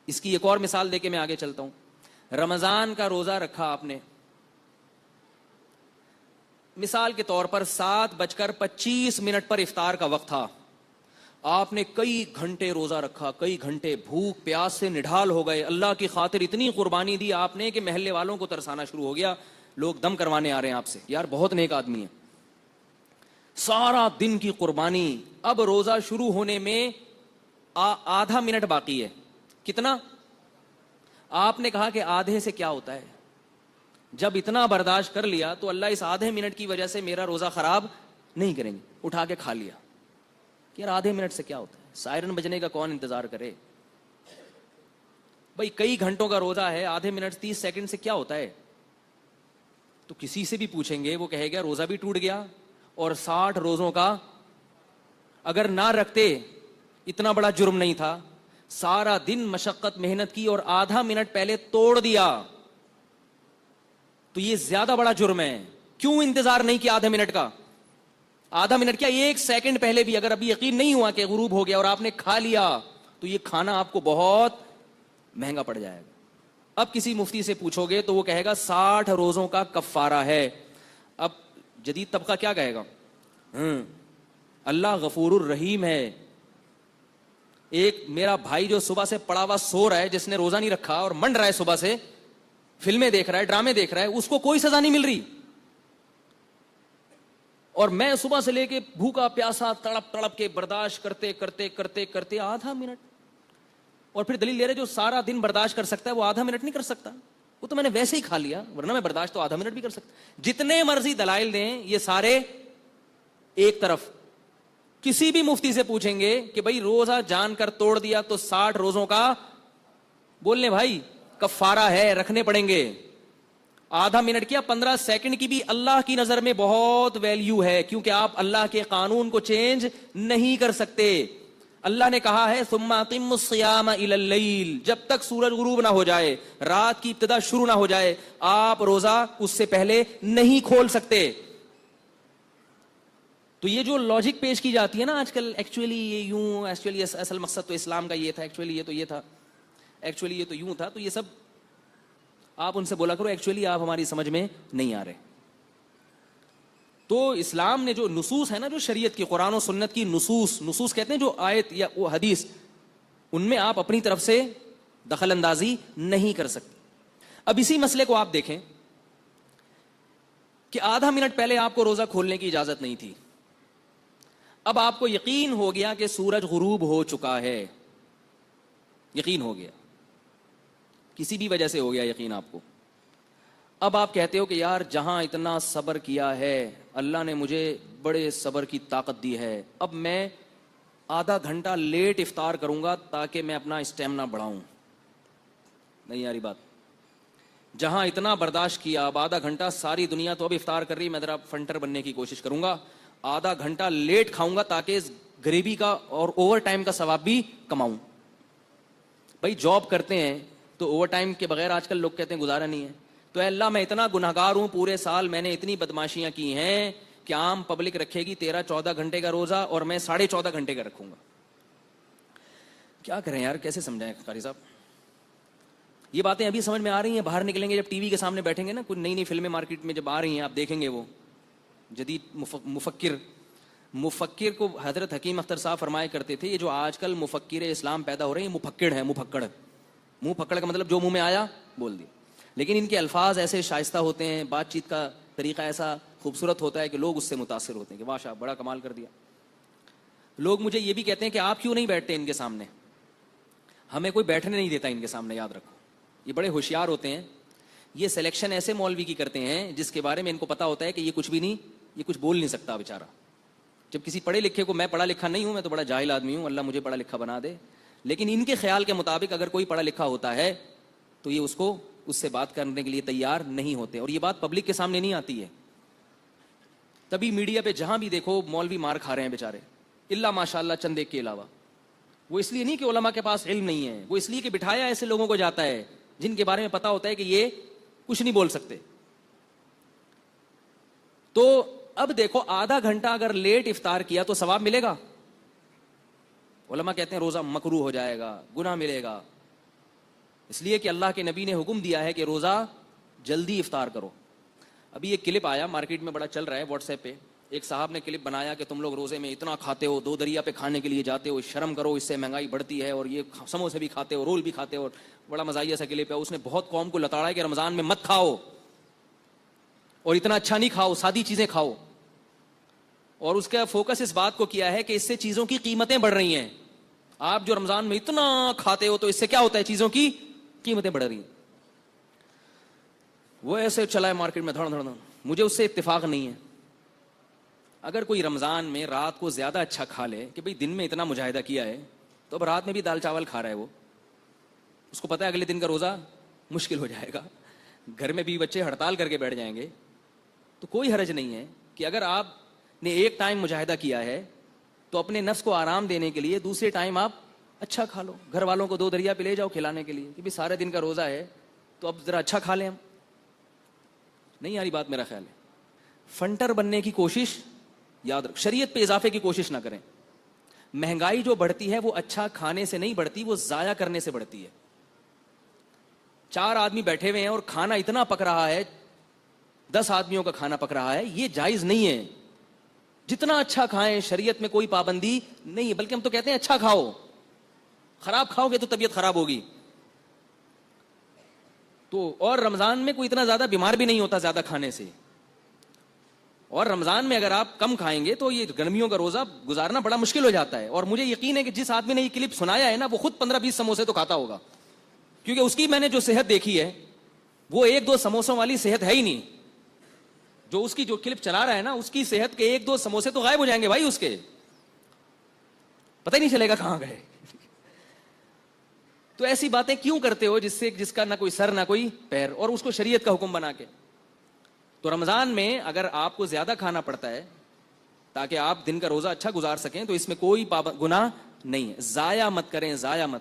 اس کی ایک اور مثال دے کے میں آگے چلتا ہوں. رمضان کا روزہ رکھا آپ نے, مثال کے طور پر 7:25 پر افطار کا وقت تھا, آپ نے کئی گھنٹے روزہ رکھا, کئی گھنٹے بھوک پیاس سے نڈھال ہو گئے, اللہ کی خاطر اتنی قربانی دی آپ نے کہ محلے والوں کو ترسانا شروع ہو گیا, لوگ دم کروانے آ رہے ہیں آپ سے, یار بہت نیک آدمی ہے. سارا دن کی قربانی, اب روزہ شروع ہونے میں آدھا منٹ باقی ہے. کتنا؟ آپ نے کہا کہ آدھے سے کیا ہوتا ہے, جب اتنا برداشت کر لیا تو اللہ اس آدھے منٹ کی وجہ سے میرا روزہ خراب نہیں کریں گے. اٹھا کے کھا لیا کہ یار آدھے منٹ سے کیا ہوتا ہے, سائرن بجنے کا کون انتظار کرے بھائی, کئی گھنٹوں کا روزہ ہے, آدھے منٹ 30 سیکنڈ سے کیا ہوتا ہے. تو کسی سے بھی پوچھیں گے وہ کہے گا روزہ بھی ٹوٹ گیا, اور 60 روزوں کا اگر نہ رکھتے اتنا بڑا جرم نہیں تھا. سارا دن مشقت محنت کی اور آدھا منٹ پہلے توڑ دیا تو یہ زیادہ بڑا جرم ہے. کیوں انتظار نہیں کیا آدھے منٹ کا؟ آدھا منٹ کیا, 1 سیکنڈ پہلے بھی اگر ابھی یقین نہیں ہوا کہ غروب ہو گیا اور آپ نے کھا لیا تو یہ کھانا آپ کو بہت مہنگا پڑ جائے گا. اب کسی مفتی سے پوچھو گے تو وہ کہے گا 60 روزوں کا کفارہ ہے. اب جدید طبقہ کیا کہے گا؟ اللہ غفور الرحیم ہے. ایک میرا بھائی جو صبح سے پڑا ہوا سو رہا ہے, جس نے روزہ نہیں رکھا اور منڈ رہا ہے صبح سے, فلمیں دیکھ رہا ہے, ڈرامے دیکھ رہا ہے, اس کو کوئی سزا نہیں مل رہی, اور میں صبح سے لے کے بھوکا پیاسا تڑپ تڑپ کے برداشت کرتے کرتے کرتے کرتے آدھا منٹ, اور پھر دلیل لے رہے جو سارا دن برداشت کر سکتا ہے وہ آدھا منٹ نہیں کر سکتا. وہ تو میں نے ویسے ہی کھا لیا, ورنہ میں برداشت تو آدھا منٹ بھی کر سکتا. جتنے مرضی دلائل دیں یہ سارے ایک طرف. کسی بھی مفتی سے پوچھیں گے کہ بھائی روزہ جان کر توڑ دیا تو 60 روزوں کا بول لیں بھائی کفارہ ہے, رکھنے پڑیں گے. آدھا منٹ کیا 15 سیکنڈ کی بھی اللہ کی نظر میں بہت ویلیو ہے, کیونکہ آپ اللہ کے قانون کو چینج نہیں کر سکتے. اللہ نے کہا ہے ثم اقم الصیام الی اللیل, جب تک سورج غروب نہ ہو جائے, رات کی ابتدا شروع نہ ہو جائے, آپ روزہ اس سے پہلے نہیں کھول سکتے. تو یہ جو لاجک پیش کی جاتی ہے نا آج کل, ایکچولی یہ یوں, ایکچولی اصل مقصد تو اسلام کا یہ تھا, ایکچولی یہ تو یہ تھا, ایکچولی یہ تو یوں تھا, تو یہ سب آپ ان سے بولا کرو ایکچولی آپ ہماری سمجھ میں نہیں آ رہے. تو اسلام نے جو نصوص ہے نا, جو شریعت کی قرآن و سنت کی نصوص کہتے ہیں جو آیت یا وہ حدیث, ان میں آپ اپنی طرف سے دخل اندازی نہیں کر سکتے. اب اسی مسئلے کو آپ دیکھیں کہ آدھا منٹ پہلے آپ کو روزہ کھولنے کی اجازت نہیں تھی, اب آپ کو یقین ہو گیا کہ سورج غروب ہو چکا ہے, یقین ہو گیا, کسی بھی وجہ سے ہو گیا یقین آپ کو. اب آپ کہتے ہو کہ یار جہاں اتنا صبر کیا ہے اللہ نے مجھے بڑے صبر کی طاقت دی ہے, اب میں آدھا گھنٹہ لیٹ افطار کروں گا تاکہ میں اپنا اسٹیمنا بڑھاؤں. نہیں یاری بات, جہاں اتنا برداشت کیا اب آدھا گھنٹہ, ساری دنیا تو اب افطار کر رہی, میں ذرا فنٹر بننے کی کوشش کروں گا, آدھا گھنٹہ لیٹ کھاؤں گا تاکہ غریبی کا اور اوور ٹائم کا ثواب بھی کماؤں. بھائی جاب کرتے ہیں تو اوور ٹائم کے بغیر آج کل لوگ کہتے ہیں گزارا نہیں ہے. تو اے اللہ میں اتنا گنہگار ہوں, پورے سال میں نے اتنی بدماشیاں کی ہیں کہ عام پبلک رکھے گی 13-14 گھنٹے کا روزہ اور میں 14.5 گھنٹے کا رکھوں گا. کیا کریں یار, کیسے سمجھائیں قاری صاحب؟ یہ باتیں ابھی سمجھ میں آ رہی ہیں, باہر نکلیں گے جب ٹی وی کے سامنے بیٹھیں گے نا, کچھ نئی نئی فلمیں مارکیٹ میں جب آ رہی ہیں آپ دیکھیں گے, وہ جدید مفکر کو حضرت حکیم اختر صاحب فرمایا کرتے تھے, یہ جو آج کل مفکر اسلام پیدا ہو رہے ہیں مفکڑ ہیں, منہ پکڑ کا مطلب جو منہ میں آیا بول دیا, لیکن ان کے الفاظ ایسے شائستہ ہوتے ہیں, بات چیت کا طریقہ ایسا خوبصورت ہوتا ہے کہ لوگ اس سے متاثر ہوتے ہیں کہ واہ بڑا کمال کر دیا. لوگ مجھے یہ بھی کہتے ہیں کہ آپ کیوں نہیں بیٹھتے ان کے سامنے, ہمیں کوئی بیٹھنے نہیں دیتا ان کے سامنے. یاد رکھو یہ بڑے ہوشیار ہوتے ہیں, یہ سلیکشن ایسے مولوی کی کرتے ہیں جس کے بارے میں ان کو پتا ہوتا ہے کہ یہ کچھ بھی نہیں, یہ کچھ بول نہیں سکتا بیچارہ. جب کسی پڑھے لکھے کو, میں پڑھا لکھا نہیں ہوں, میں تو بڑا جاہل آدمی ہوں, اللہ مجھے پڑھا لکھا بنا دے, لیکن ان کے خیال کے مطابق اگر کوئی پڑھا لکھا ہوتا ہے تو یہ اس سے بات کرنے کے لیے تیار نہیں ہوتے. اور یہ بات پبلک کے سامنے نہیں آتی ہے, تبھی میڈیا پہ جہاں بھی دیکھو مولوی مار کھا رہے ہیں بیچارے, اللہ ماشاء اللہ چند ایک کے علاوہ. وہ اس لیے نہیں کہ علماء کے پاس علم نہیں ہے, وہ اس لیے کہ بٹھایا ایسے لوگوں کو جاتا ہے جن کے بارے میں پتا ہوتا ہے کہ یہ کچھ نہیں بول سکتے. تو اب دیکھو آدھا گھنٹہ اگر لیٹ افطار کیا تو ثواب ملے گا؟ علماء کہتے ہیں روزہ مکروہ ہو جائے گا, گناہ ملے گا. اس لیے کہ اللہ کے نبی نے حکم دیا ہے کہ روزہ جلدی افطار کرو. ابھی ایک کلپ آیا مارکیٹ میں, بڑا چل رہا ہے واٹس ایپ پہ. ایک صاحب نے کلپ بنایا کہ تم لوگ روزے میں اتنا کھاتے ہو, 2 دریا پہ کھانے کے لیے جاتے ہو, شرم کرو, اس سے مہنگائی بڑھتی ہے, اور یہ سموسے بھی کھاتے ہو, رول بھی کھاتے ہو. بڑا مزاحیہ سا کلپ ہے. اس نے بہت قوم کو لتاڑا ہے کہ رمضان میں مت کھاؤ, اور اتنا اچھا نہیں کھاؤ, سادی چیزیں کھاؤ. اور اس کا فوکس اس بات کو کیا ہے کہ اس سے چیزوں کی قیمتیں بڑھ رہی ہیں. آپ جو رمضان میں اتنا کھاتے ہو تو اس سے کیا ہوتا ہے, چیزوں کی قیمتیں بڑھ رہی ہیں. وہ ایسے چلا ہے مارکیٹ میں دھڑ دھڑ. مجھے اس سے اتفاق نہیں ہے. اگر کوئی رمضان میں رات کو زیادہ اچھا کھا لے کہ بھئی دن میں اتنا مجاہدہ کیا ہے, تو اب رات میں بھی دال چاول کھا رہا ہے, وہ اس کو پتہ ہے اگلے دن کا روزہ مشکل ہو جائے گا, گھر میں بھی بچے ہڑتال کر کے بیٹھ جائیں گے. تو کوئی حرج نہیں ہے کہ اگر آپ نے ایک ٹائم مجاہدہ کیا ہے تو اپنے نفس کو آرام دینے کے لیے دوسرے ٹائم آپ اچھا کھا لو. گھر والوں کو 2 دریا پہ لے جاؤ کھلانے کے لیے کہ بھئی سارے دن کا روزہ ہے تو اب ذرا اچھا کھا لیں ہم. نہیں آ رہی بات میرا خیال ہے. فنٹر بننے کی کوشش یاد رکھ, شریعت پہ اضافے کی کوشش نہ کریں. مہنگائی جو بڑھتی ہے وہ اچھا کھانے سے نہیں بڑھتی, وہ ضائع کرنے سے بڑھتی ہے. 4 آدمی بیٹھے ہوئے ہیں اور کھانا اتنا پک رہا ہے, 10 آدمیوں کا کھانا پک رہا ہے, یہ جائز نہیں ہے. جتنا اچھا کھائیں, شریعت میں کوئی پابندی نہیں ہے, بلکہ ہم تو کہتے ہیں اچھا کھاؤ. خراب کھاؤ گے تو طبیعت خراب ہوگی. تو اور رمضان میں کوئی اتنا زیادہ بیمار بھی نہیں ہوتا زیادہ کھانے سے. اور رمضان میں اگر آپ کم کھائیں گے تو یہ گرمیوں کا روزہ گزارنا بڑا مشکل ہو جاتا ہے. اور مجھے یقین ہے کہ جس آدمی نے یہ کلپ سنایا ہے نا, وہ خود 15-20 سموسے تو کھاتا ہوگا, کیونکہ اس کی میں نے جو صحت دیکھی ہے وہ 1-2 سموسوں والی صحت ہے ہی نہیں. جو اس کی جو کلپ چلا رہا ہے نا, اس کی صحت کے 1-2 سموسے تو غائب ہو جائیں گے بھائی, اس کے پتہ ہی نہیں چلے گا کہاں گئے. تو ایسی باتیں کیوں کرتے ہو جس کا نہ کوئی سر نہ کوئی پیر, اور اس کو شریعت کا حکم بنا کے. تو رمضان میں اگر آپ کو زیادہ کھانا پڑتا ہے تاکہ آپ دن کا روزہ اچھا گزار سکیں تو اس میں کوئی گناہ نہیں ہے. ضائع مت کریں, ضائع مت